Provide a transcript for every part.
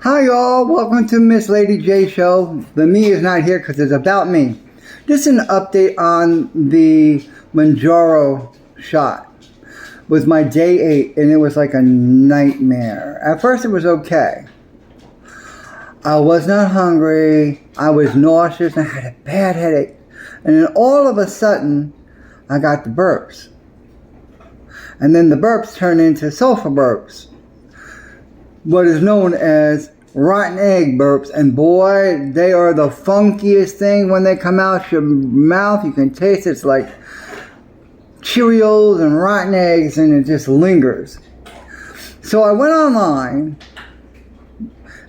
Hi y'all, welcome to Miss Lady J Show. The me is not here because it's about me. This is an update on the mounjaro shot. It was my day 8 and it was like a nightmare. At first it was okay. I was not hungry, I was nauseous, and I had a bad headache. And then all of a sudden, I got the burps. And then the burps turned into sulphur burps. What is known as rotten egg burps, and boy, they are the funkiest thing when they come out your mouth. You can taste it. It's like Cheerios and rotten eggs, and it just lingers. So I went online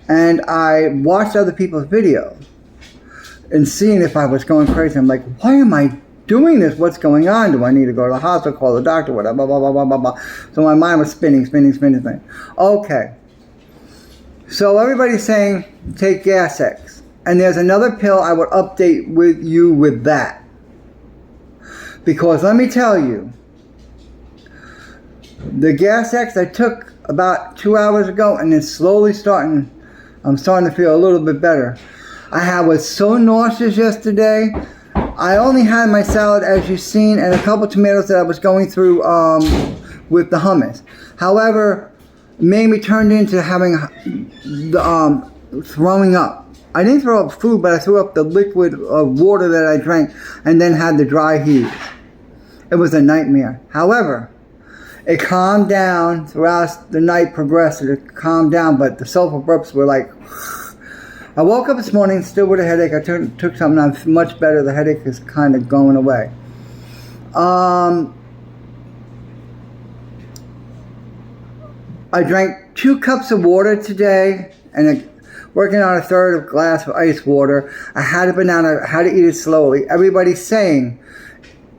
and I watched other people's videos and seeing if I was going crazy. I'm like, why am I doing this? What's going on? Do I need to go to the hospital, call the doctor, whatever, blah, blah, blah, blah, blah. So my mind was spinning. Okay. So everybody's saying take Gas X. And there's another pill I would update with you with that. Because let me tell you, the Gas X I took about 2 hours ago, and it's slowly I'm starting to feel a little bit better. I was so nauseous yesterday. I only had my salad, as you've seen, and a couple tomatoes that I was going through with the hummus. However, made me turn into having the throwing up. I didn't throw up food, but I threw up the liquid of water that I drank and then had the dry heave. It was a nightmare. However, it calmed down throughout the night, progressed. It calmed down, but the sulphur burps were like... I woke up this morning still with a headache. I took something. I'm much better. The headache is kind of going away. I drank 2 cups of water today, and working on a third of a glass of ice water. I had a banana. I had to eat it slowly. Everybody's saying,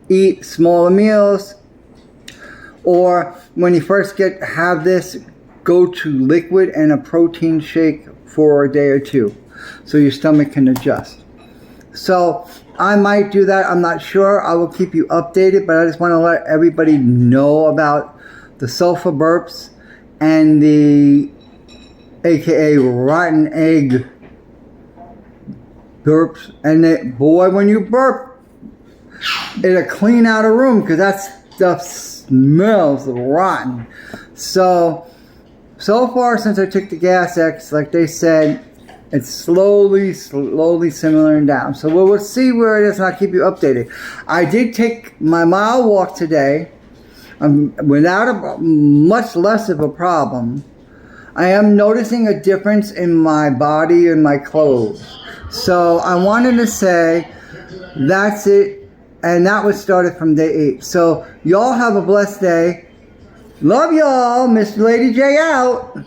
eat smaller meals, or when you first have this, go to liquid and a protein shake for a day or 2, so your stomach can adjust. So I might do that. I'm not sure. I will keep you updated, but I just want to let everybody know about the sulphur burps and the aka rotten egg burps. And boy, when you burp, it'll clean out a room, because that stuff smells rotten. So far since I took the Gas X, like they said, it's slowly simmering down. So we'll see where it is, and I'll keep you updated. I did take my mile walk today. Without much less of a problem. I am noticing a difference in my body and my clothes. So I wanted to say that's it. And that was started from day 8. So y'all have a blessed day. Love y'all. Miss Lady J out.